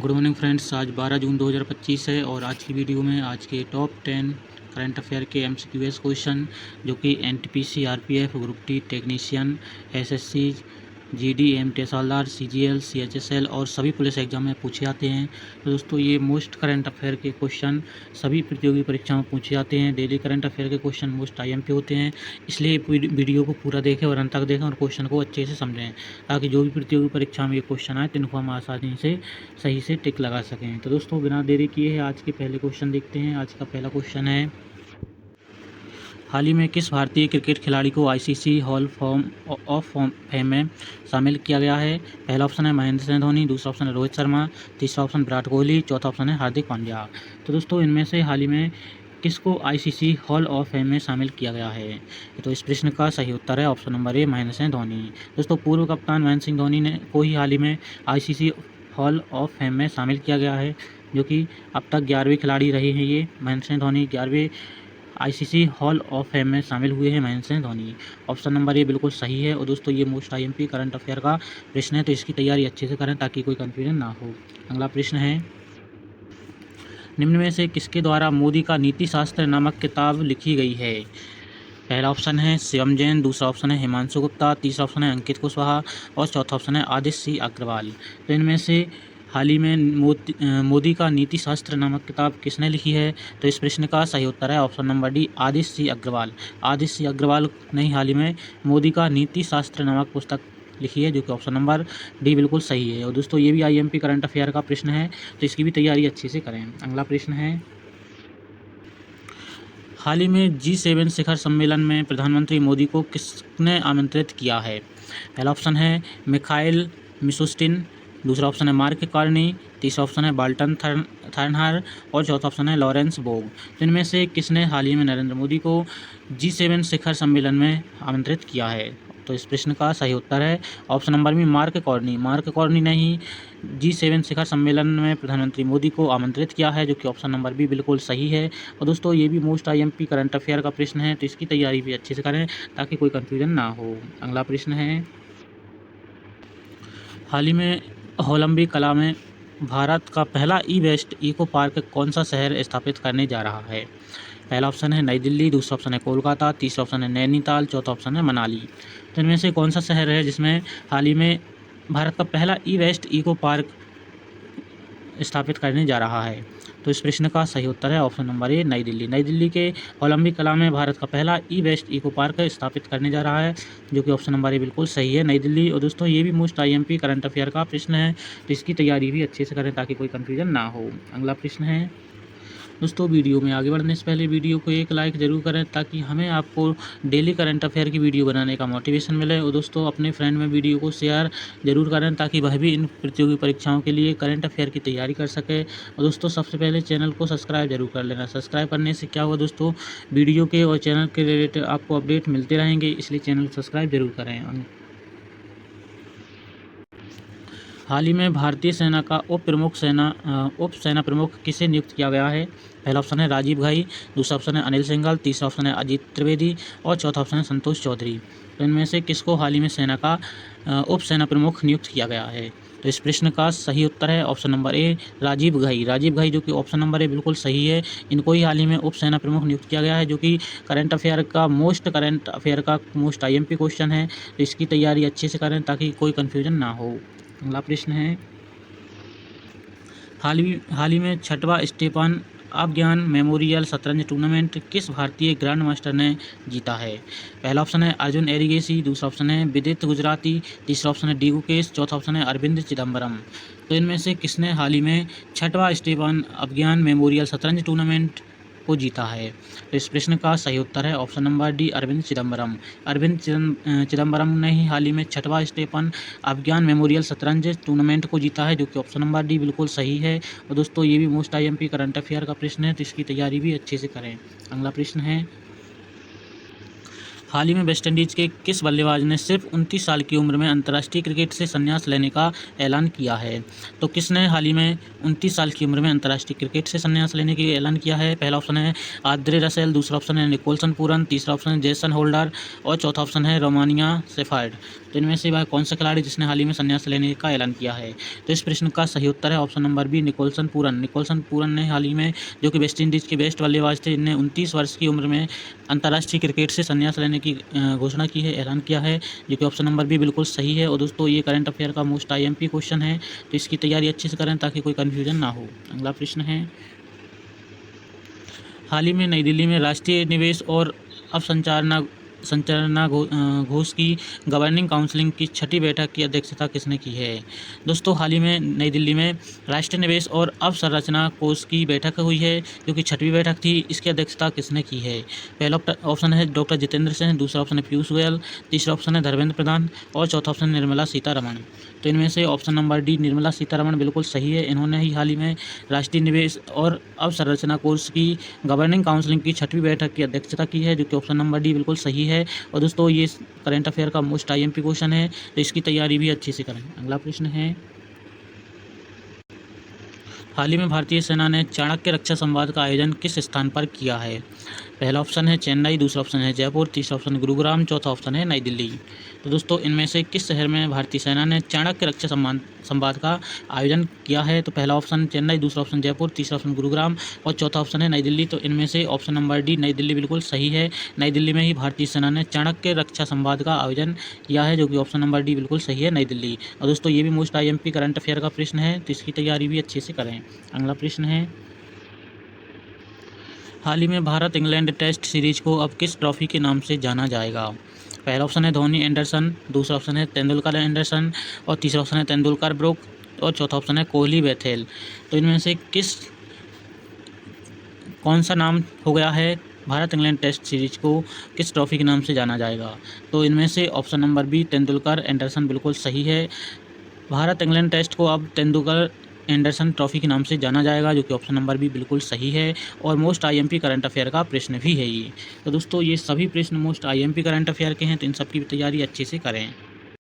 Good morning friends. आज 12 जून 2025 है और आज की वीडियो में आज के टॉप 10 करंट अफेयर के MCQS क्वेश्चन जो कि NTPC RPF group D technician SSC GD MT हवलदार CGL CHSL और सभी पुलिस एग्जाम में पूछे जाते हैं। तो दोस्तों ये मोस्ट करंट अफेयर के क्वेश्चन सभी प्रतियोगी परीक्षाओं में पूछे जाते हैं। डेली करंट अफेयर के क्वेश्चन मोस्ट IMP होते हैं, इसलिए वीडियो को पूरा देखें और अंत तक देखें और क्वेश्चन को अच्छे से समझें ताकि जो भी प्रतियोगी परीक्षा में ये क्वेश्चन आए तो इनको हम आसानी से सही से टिक लगा सकें। तो दोस्तों बिना देरी किए आज के पहले क्वेश्चन देखते हैं। आज का पहला क्वेश्चन है, हाल ही में किस भारतीय क्रिकेट खिलाड़ी को ICC हॉल ऑफ फेम में शामिल किया गया है? पहला ऑप्शन है महेंद्र सिंह धोनी, दूसरा ऑप्शन है रोहित शर्मा, तीसरा ऑप्शन विराट कोहली, चौथा ऑप्शन है हार्दिक पांड्या। तो दोस्तों इनमें से हाल ही में किसको ICC हॉल ऑफ फेम में शामिल किया गया है? तो इस प्रश्न का सही उत्तर है ऑप्शन नंबर ए महेंद्र सिंह धोनी। दोस्तों पूर्व कप्तान महेंद्र सिंह धोनी ने को ही हाल ही में ICC हॉल ऑफ फेम में शामिल किया गया है, जो कि अब तक 11वें खिलाड़ी रहे हैं। ये महेंद्र सिंह धोनी 11वें ICC हॉल ऑफ फेम में शामिल हुए हैं Mahendra Singh Dhoni. Option number A बिल्कुल सही है। और दोस्तों ये मोस्ट IMP करंट अफेयर का प्रश्न है, तो इसकी तैयारी अच्छे से करें ताकि कोई कन्फ्यूजन ना हो। अगला प्रश्न है, निम्न में से किसके द्वारा मोदी का नीति शास्त्र नामक किताब लिखी गई है? पहला ऑप्शन है शिवम जैन, दूसरा ऑप्शन है हिमांशु गुप्ता, तीसरा ऑप्शन है अंकित कुशवाहा और चौथा ऑप्शन है आदित्य सिंह अग्रवाल। तो इनमें से हाल ही में मोदी का नीति शास्त्र नामक किताब किसने लिखी है? तो इस प्रश्न का सही उत्तर है option number D Aditya Singh Agarwal. Aditya Singh Agarwal ने हाल ही में मोदी का नीति शास्त्र नामक पुस्तक लिखी है, जो कि ऑप्शन नंबर डी बिल्कुल सही है। और दोस्तों ये भी IMP करंट अफेयर का प्रश्न है, तो इसकी भी तैयारी अच्छे से करें। अगला प्रश्न है, हाल ही में G7 शिखर सम्मेलन में प्रधानमंत्री मोदी को किसने आमंत्रित किया है? पहला ऑप्शन है मिखाइल मिशुस्टिन, दूसरा ऑप्शन है मार्क कार्नी, तीसरा ऑप्शन है बाल्टन थर्नहर और चौथा ऑप्शन है लॉरेंस बोग। तो इनमें से किसने हाल ही में नरेंद्र मोदी को G7 शिखर सम्मेलन में आमंत्रित किया है? तो इस प्रश्न का सही उत्तर है ऑप्शन नंबर में मार्क कार्नी। मार्क कार्नी ने ही G7 शिखर सम्मेलन में प्रधानमंत्री मोदी को आमंत्रित किया है, जो कि ऑप्शन नंबर बी बिल्कुल सही है। और दोस्तों ये भी मोस्ट IMP करंट अफेयर का प्रश्न है, तो इसकी तैयारी भी अच्छे से करें ताकि कोई कन्फ्यूजन ना हो। अगला प्रश्न है, हाल ही में होलंबी कला में भारत का पहला ई-वेस्ट इको पार्क कौन सा शहर स्थापित करने जा रहा है? पहला ऑप्शन है नई दिल्ली, दूसरा ऑप्शन है कोलकाता, तीसरा ऑप्शन है नैनीताल, चौथा ऑप्शन है मनाली। तो इनमें से कौन सा शहर है जिसमें हाल ही में भारत का पहला ई-वेस्ट इको पार्क स्थापित करने जा रहा है? तो इस प्रश्न का सही उत्तर है ऑप्शन नंबर ए नई दिल्ली। नई दिल्ली के होलंबी कला में भारत का पहला ई-वेस्ट इको पार्क स्थापित करने जा रहा है, जो कि ऑप्शन नंबर ए बिल्कुल सही है, नई दिल्ली। और दोस्तों ये भी मोस्ट IMP करंट अफेयर का प्रश्न है, तो इसकी तैयारी भी अच्छे से करें ताकि कोई कन्फ्यूजन ना हो। अगला प्रश्न है, दोस्तों वीडियो में आगे बढ़ने से पहले वीडियो को एक लाइक ज़रूर करें ताकि हमें आपको डेली करंट अफेयर की वीडियो बनाने का मोटिवेशन मिले। और दोस्तों अपने फ्रेंड में वीडियो को शेयर ज़रूर करें ताकि वह भी इन प्रतियोगी परीक्षाओं के लिए करंट अफेयर की तैयारी कर सके। और दोस्तों सबसे पहले चैनल को सब्सक्राइब जरूर कर लेना। सब्सक्राइब करने से क्या होगा दोस्तों, वीडियो के और चैनल के रिलेटेड आपको अपडेट मिलते रहेंगे, इसलिए चैनल सब्सक्राइब जरूर करें। हाल ही में भारतीय सेना का उप सेना प्रमुख किसे नियुक्त किया गया है? पहला ऑप्शन है राजीव घई, दूसरा ऑप्शन है अनिल सिंघल, तीसरा ऑप्शन है अजीत त्रिवेदी और चौथा ऑप्शन है संतोष चौधरी। तो इनमें से किसको हाल ही में सेना का उप सेना प्रमुख नियुक्त किया गया है? तो इस प्रश्न का सही उत्तर है option number A Rajiv Ghai. Rajiv Ghai जो कि ऑप्शन नंबर ए बिल्कुल सही है, इनको ही हाल ही में उप सेना प्रमुख नियुक्त किया गया है, जो कि करंट अफेयर का मोस्ट IMP क्वेश्चन है। तो इसकी तैयारी अच्छे से करें ताकि कोई कन्फ्यूजन ना हो। अगला प्रश्न है, हाल ही में 6वां स्टेफन अभिज्ञान मेमोरियल शतरंज टूर्नामेंट किस भारतीय ग्रैंड मास्टर ने जीता है? पहला ऑप्शन है अर्जुन एरिगेसी, दूसरा ऑप्शन है विदित गुजराती, तीसरा ऑप्शन है डी गुकेश, चौथा ऑप्शन है अरविंद चिदम्बरम। तो इनमें से किसने हाल ही में 6वां स्टेफन अभिज्ञान मेमोरियल शतरंज टूर्नामेंट को जीता है? तो इस प्रश्न का सही उत्तर है option number D Arvind Chidambaram. Arvind Chidambaram ने ही हाल ही में 6वां स्टेफन अभिज्ञान मेमोरियल शतरंज टूर्नामेंट को जीता है, जो कि ऑप्शन नंबर डी बिल्कुल सही है। और दोस्तों ये भी मोस्ट IMP करंट अफेयर का प्रश्न है, तो इसकी तैयारी भी अच्छे से करें। अगला प्रश्न है, हाल ही में वेस्टइंडीज के किस बल्लेबाज ने सिर्फ 29 साल की उम्र में अंतर्राष्ट्रीय क्रिकेट से संन्यास लेने का ऐलान किया है? तो किसने हाल ही में 29 साल की उम्र में अंतर्राष्ट्रीय क्रिकेट से संन्यास लेने की ऐलान किया है? पहला ऑप्शन है आंद्रे रसेल, दूसरा ऑप्शन है निकोलसन पूरन, तीसरा ऑप्शन है जेसन होल्डर और चौथा ऑप्शन है रोमानिया सेफर्ड। तो इनमें से वह कौन सा खिलाड़ी जिसने हाल ही में संन्यास लेने का ऐलान किया है? तो इस प्रश्न का सही उत्तर है ऑप्शन नंबर बी, निकोलसन पूरन। निकोलसन पूरन ने हाल ही में, जो कि वेस्ट इंडीज़ के बेस्ट बल्लेबाज थे, इन्हें 29 वर्ष की उम्र में अंतर्राष्ट्रीय क्रिकेट से संन्यास लेने की घोषणा की है, ऐलान किया है, जो कि ऑप्शन नंबर बी बिल्कुल सही है। और दोस्तों ये करंट अफेयर का मोस्ट IMP क्वेश्चन है, तो इसकी तैयारी अच्छे से करें ताकि कोई कन्फ्यूजन ना हो। अगला प्रश्न है, हाल ही में नई दिल्ली में राष्ट्रीय निवेश और अवसंरचना घोष की गवर्निंग काउंसिल की 6ठी बैठक की अध्यक्षता किसने की है? दोस्तों हाल ही में नई दिल्ली में राष्ट्रीय निवेश और अवसंरचना कोष की बैठक हुई है, जो कि 6वीं बैठक थी। इसकी अध्यक्षता किसने की है? पहला ऑप्शन है डॉक्टर जितेंद्र सिंह, दूसरा ऑप्शन है पीयूष गोयल, तीसरा ऑप्शन है धर्मेंद्र प्रधान और चौथा ऑप्शन निर्मला सीतारमण। तो इनमें से option number D Nirmala Sitharaman बिल्कुल सही है। इन्होंने ही हाल ही में राष्ट्रीय निवेश और अवसंरचना कोष की गवर्निंग काउंसिल की 6वीं बैठक की अध्यक्षता की है, जो कि ऑप्शन नंबर डी बिल्कुल सही है। और दोस्तों ये करंट अफेयर का मोस्ट IMP क्वेश्चन है, तो इसकी तैयारी भी अच्छे से करें। अगला प्रश्न है, हाल ही में भारतीय सेना ने चाणक्य रक्षा संवाद का आयोजन किस स्थान पर किया है? पहला ऑप्शन है चेन्नई, दूसरा ऑप्शन है जयपुर, तीसरा ऑप्शन है गुरुग्राम, चौथा ऑप्शन है नई दिल्ली। तो दोस्तों इनमें से किस शहर में भारतीय सेना ने चाणक्य रक्षा संवाद का आयोजन किया है? तो पहला ऑप्शन चेन्नई, दूसरा ऑप्शन जयपुर, तीसरा ऑप्शन गुरुग्राम और चौथा ऑप्शन है नई दिल्ली। तो इनमें से ऑप्शन नंबर डी नई दिल्ली बिल्कुल सही है। नई दिल्ली में ही भारतीय सेना ने चाणक्य रक्षा संवाद का आयोजन किया है, जो कि ऑप्शन नंबर डी बिल्कुल सही है, नई दिल्ली। और दोस्तों ये भी मोस्ट IMP करंट अफेयर का प्रश्न है, तो इसकी तैयारी भी अच्छे से करें। अगला प्रश्न है, हाल ही में भारत इंग्लैंड टेस्ट सीरीज को अब किस ट्रॉफी के नाम से जाना जाएगा? पहला ऑप्शन है धोनी एंडरसन, दूसरा ऑप्शन है तेंदुलकर एंडरसन और तीसरा ऑप्शन है तेंदुलकर ब्रुक और चौथा ऑप्शन है कोहली बेथेल। तो इनमें से कौन सा नाम हो गया है? भारत इंग्लैंड टेस्ट सीरीज को किस ट्रॉफी के नाम से जाना जाएगा? तो इनमें से option number B Tendulkar Anderson बिल्कुल सही है। भारत इंग्लैंड टेस्ट को अब तेंदुलकर एंडरसन ट्रॉफी के नाम से जाना जाएगा, जो कि ऑप्शन नंबर बी बिल्कुल सही है और मोस्ट IMP करंट अफेयर का प्रश्न भी है ये। तो दोस्तों ये सभी प्रश्न मोस्ट IMP करंट अफेयर के हैं, तो इन सब की तैयारी अच्छे से करें।